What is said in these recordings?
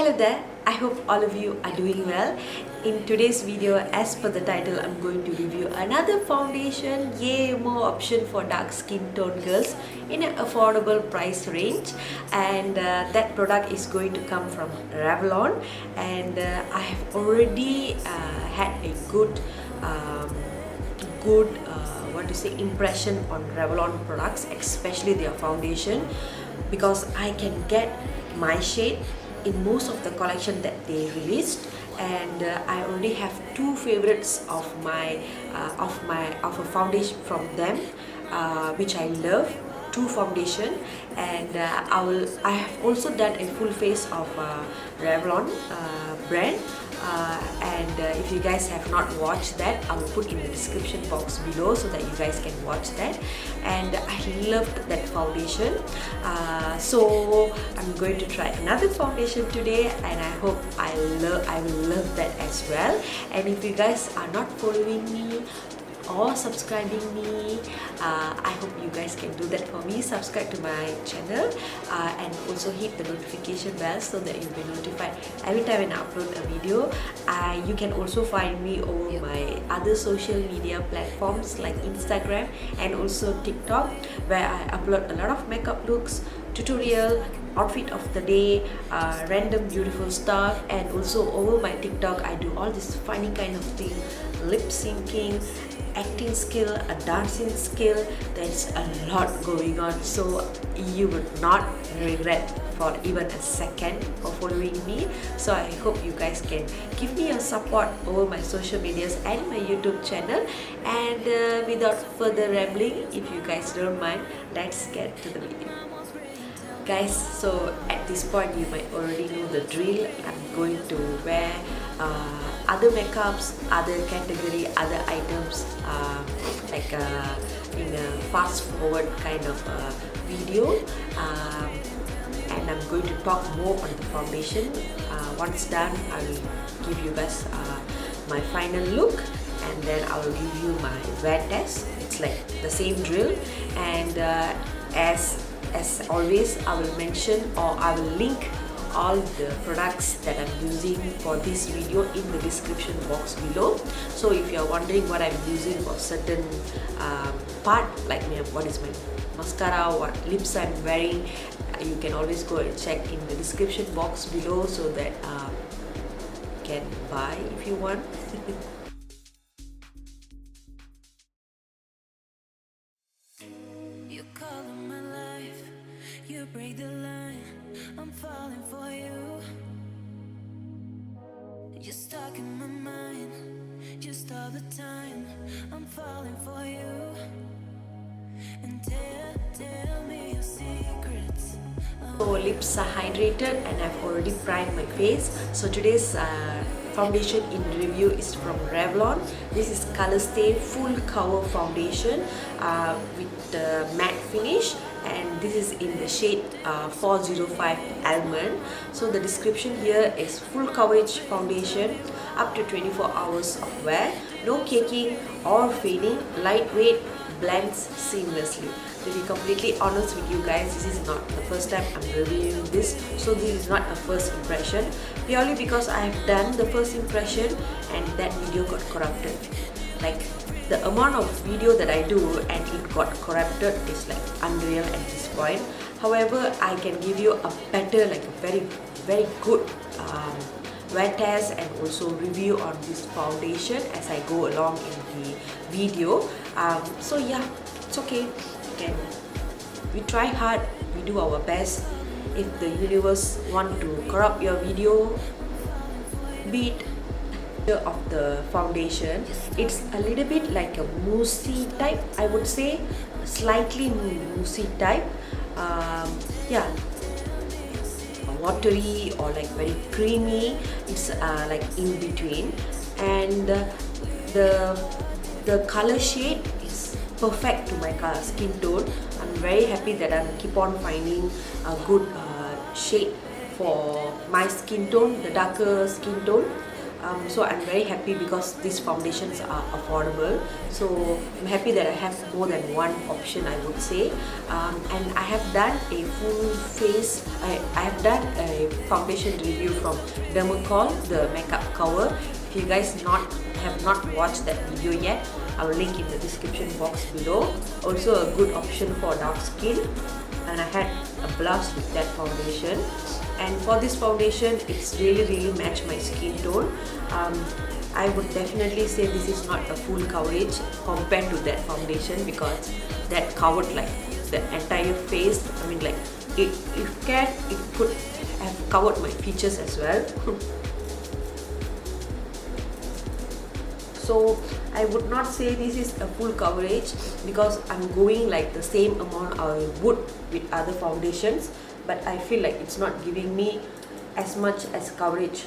Hello there, I hope all of you are doing well. In today's video, as per the title, I'm going to review another foundation. Yay, more option for dark skin tone girls in an affordable price range. And that product is going to come from Revlon. And I have already had a good impression on Revlon products, especially their foundation, because I can get my shade in most of the collection that they released, and I already have two favorites of a foundation from them, which I love. Two foundation, and I have also done a full face of Revlon brand, and if you guys have not watched that, I will put in the description box below so that you guys can watch that. And I loved that foundation, so I'm going to try another foundation today, and I hope I will love that as well. And if you guys are not following me or subscribing me, I hope you guys can do that for me. Subscribe to my channel, and also hit the notification bell so that you'll be notified every time when I upload a video. You can also find me over my other social media platforms like Instagram and also TikTok, where I upload a lot of makeup looks, tutorial, outfit of the day, random beautiful stuff. And also over my TikTok, I do all this funny kind of thing, lip syncing, acting skill, a dancing skill. There's a lot going on, so you would not regret for even a second for following me. So I hope you guys can give me your support over my social medias and my YouTube channel. And without further rambling, if you guys don't mind, let's get to the video. Guys, so at this point you might already know the drill. I'm going to wear other makeups, other category, other items, like in a fast forward kind of video, and I'm going to talk more on the foundation. Once done, I will give you guys my final look, and then I will give you my wear test. It's like the same drill, and as always, I will mention, or I will link all the products that I'm using for this video in the description box below. So if you're wondering what I'm using for certain part, like what is my mascara, what lips I'm wearing, you can always go and check in the description box below so that you can buy if you want. You call in my life, you break the line, I'm falling for you. You're stuck in my mind, just all the time, I'm falling for you. And tell me your secrets. So lips are hydrated and I've already primed my face. So today's foundation in review is from Revlon. This is Colorstay Full Cover Foundation with the matte finish, and this is in the shade 405 Almond. So the description here is full coverage foundation, up to 24 hours of wear, no caking or fading, lightweight, blends seamlessly. To be completely honest with you guys, this is not the first time I'm reviewing this, so this is not a first impression, purely because I have done the first impression and that video got corrupted. Like, the amount of video that I do and it got corrupted is like unreal at this point. However, I can give you a better, like a very good wear test and also review on this foundation as I go along in the video. So yeah, it's okay. We try hard, we do our best. If the universe want to corrupt your video, be it of the foundation, it's a little bit like a moussey type, I would say, slightly moussey type. Yeah, watery or like very creamy. It's like in between, and the color shade is perfect to my skin tone. I'm very happy that I keep on finding a good shade for my skin tone, the darker skin tone. So I'm very happy because these foundations are affordable. So I'm happy that I have more than one option, I would say. And I have done a full face, I have done a foundation review from Dermacol, the makeup cover. If you guys have not watched that video yet, I will link in the description box below. Also a good option for dark skin, and I had a blast with that foundation. And for this foundation, it's really matched my skin tone. I would definitely say this is not a full coverage compared to that foundation, because that covered like the entire face. I mean, like it could have covered my features as well. So I would not say this is a full coverage, because I'm going like the same amount I would with other foundations, but I feel like it's not giving me as much as coverage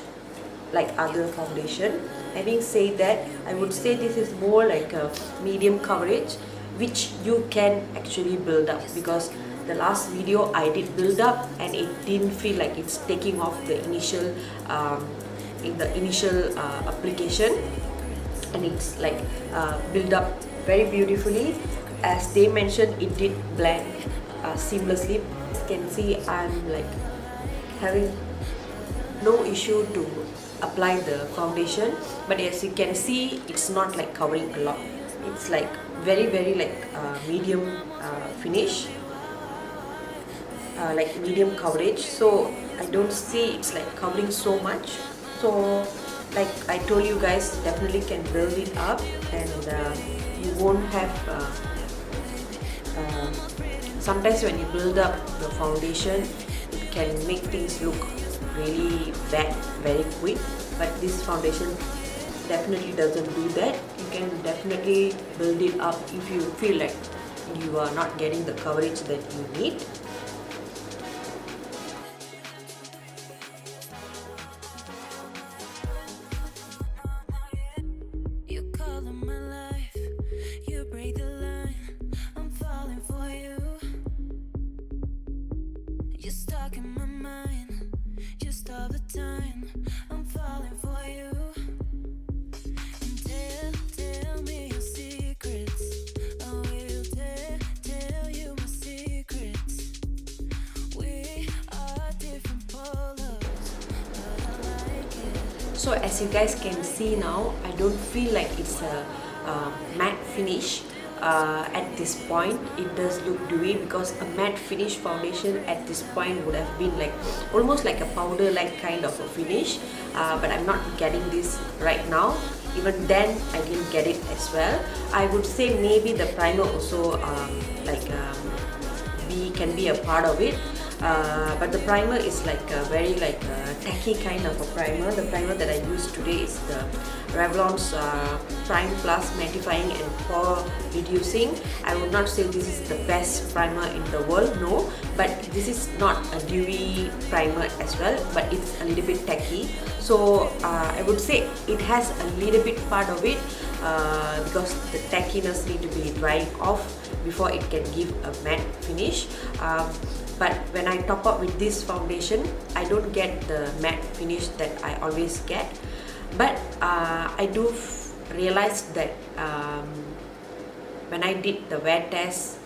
like other foundation. Having said that, I would say this is more like a medium coverage, which you can actually build up, because the last video I did build up and it didn't feel like it's taking off the initial application, and it's like build up very beautifully. As they mentioned, it did blend seamlessly. As you can see, I'm like having no issue to apply the foundation, but as you can see, it's not like covering a lot. It's like very like medium finish, like medium coverage. So I don't see it's like covering so much. So like I told you guys, definitely can build it up, and you won't have sometimes when you build up the foundation, it can make things look really bad very quick, but this foundation definitely doesn't do that. You can definitely build it up if you feel like you are not getting the coverage that you need. So as you guys can see now, I don't feel like it's a matte finish. At this point, it does look dewy, because a matte finish foundation at this point would have been like almost like a powder like kind of a finish, but I'm not getting this right now. Even then I didn't get it as well. I would say maybe the primer also can be a part of it, but the primer is like a very like tacky kind of a primer. The primer that I use today is the Revlon's Prime Plus Mattifying and Pore Reducing. I would not say this is the best primer in the world, no, but this is not a dewy primer as well, but it's a little bit tacky. So I would say it has a little bit part of it, because the tackiness need to be drying off before it can give a matte finish. But when I top up with this foundation, I don't get the matte finish that I always get. But I do realize that when I did the wear test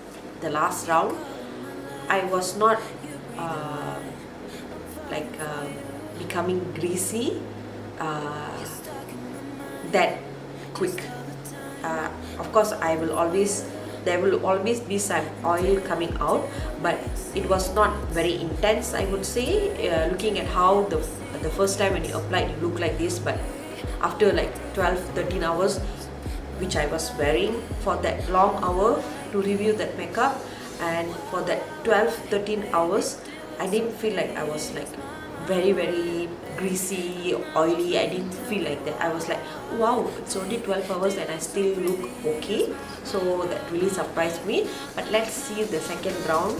the last round, I was not becoming greasy that quick. Of course, there will always be some oil coming out, but it was not very intense, I would say. Looking at how the first time when you applied, it looked like this, but after like 12-13 hours, which I was wearing for that long hour to review that makeup, and for that 12-13 hours, I didn't feel like I was like very greasy, oily. I didn't feel like that. I was like, wow, it's only 12 hours and I still look okay. So that really surprised me. But let's see the second round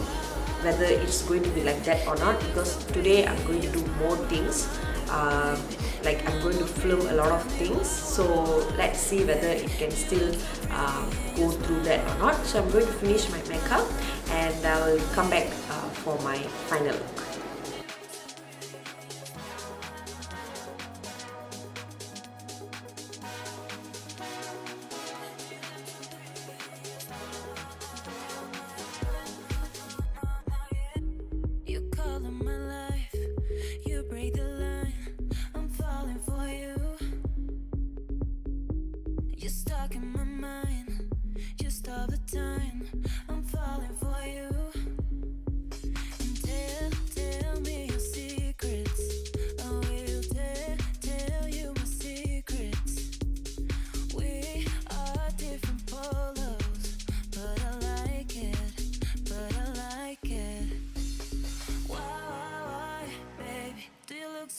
whether it's going to be like that or not, because today I'm going to do more things. Like I'm going to film a lot of things, so let's see whether it can still go through that or not. So I'm going to finish my makeup and I'll come back for my final look.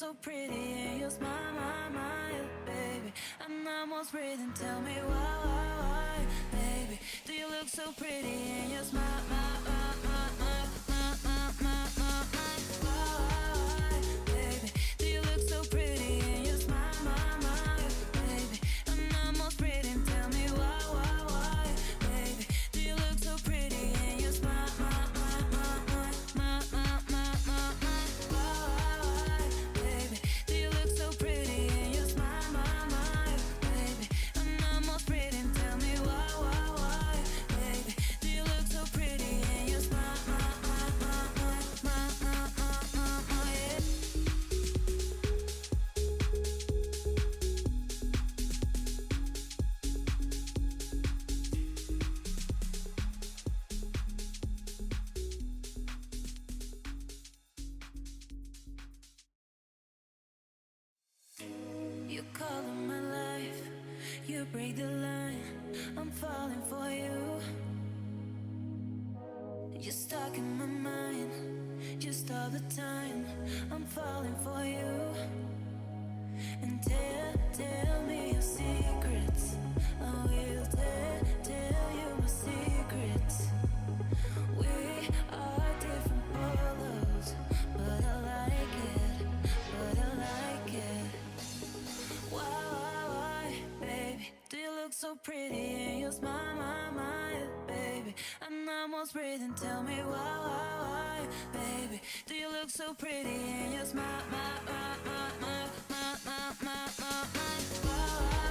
so pretty and your smile, baby. I'm almost breathing. Tell me why, baby. Do you look so pretty and your smile, baby? Do you look so pretty and your smile, baby? I'm almost breathing. Tell me why, baby. Do you look so pretty and your smile, baby? Do you look so pretty and your smile, baby? I'm almost breathing. Tell me why, baby? Do you look so pretty and your smile, yeah. You color my life, you break the line, I'm falling for you. You're stuck in my mind, just all the time, I'm falling for you. And tell me your secrets, I will tell you my secrets. We are different polos, but I like it. Why, baby? Do you look so pretty and your smile, baby? I'm almost breathing. Tell me why, baby? Do you look so pretty and your smile,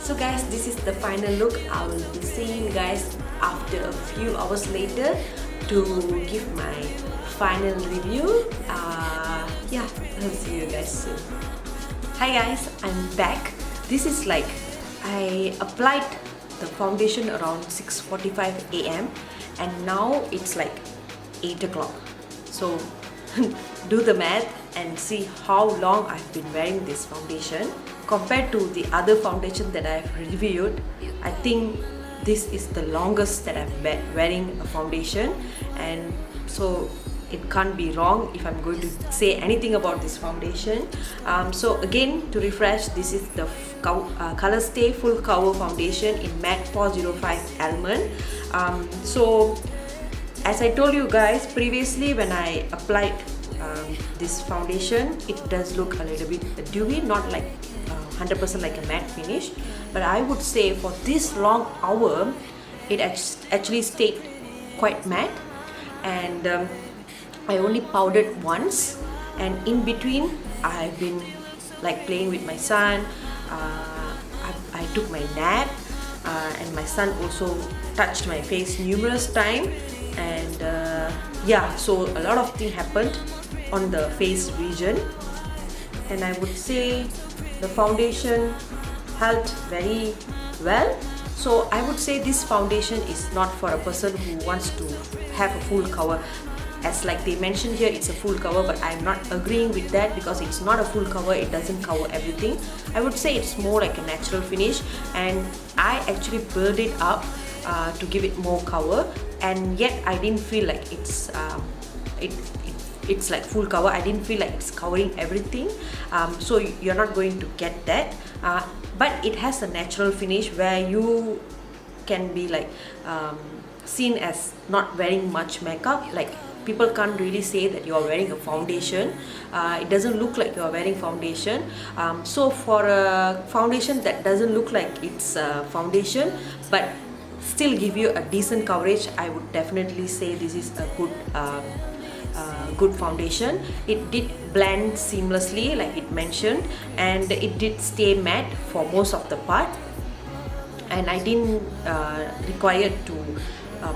So guys, this is the final look. I will be seeing you guys after a few hours later to give my final review. Yeah, I'll see you guys soon. Hi guys, I'm back. This is like, I applied the foundation around 6:45 AM and now it's like 8 o'clock. So do the math and see how long I've been wearing this foundation. Compared to the other foundation that I've reviewed, I think this is the longest that I've been wearing a foundation, and so it can't be wrong if I'm going to say anything about this foundation. So again, to refresh, this is the Colorstay Full Cover Foundation in Matte 405 Almond. So as I told you guys previously, when I applied this foundation, it does look a little bit dewy, not like 100% like a matte finish, but I would say for this long hour it actually stayed quite matte. And I only powdered once, and in between I've been like playing with my son. I took my nap, and my son also touched my face numerous times, and yeah, so a lot of things happened on the face region, and I would say the foundation held very well. So I would say this foundation is not for a person who wants to have a full cover. As like they mentioned here, it's a full cover, but I'm not agreeing with that because it's not a full cover. It doesn't cover everything. I would say it's more like a natural finish, and I actually build it up to give it more cover, and yet I didn't feel like it's like full cover. I didn't feel like it's covering everything. So you're not going to get that, but it has a natural finish where you can be like seen as not wearing much makeup. Like people can't really say that you're wearing a foundation. It doesn't look like you're wearing foundation. So for a foundation that doesn't look like it's a foundation but still give you a decent coverage, I would definitely say this is a good foundation. It did blend seamlessly like it mentioned, and it did stay matte for most of the part, and I didn't require to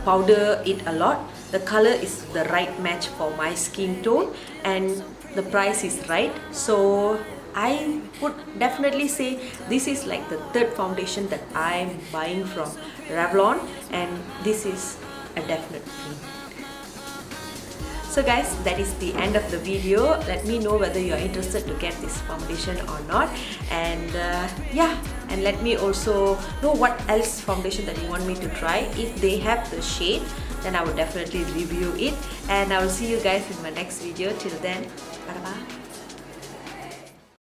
powder it a lot. The color is the right match for my skin tone, and the price is right. So I would definitely say this is like the third foundation that I'm buying from Revlon, and this is a definite win. So guys, that is the end of the video. Let me know whether you're interested to get this foundation or not, and yeah, and let me also know what else foundation that you want me to try. If they have the shade, then I will definitely review it, and I will see you guys in my next video. Till then, bye bye.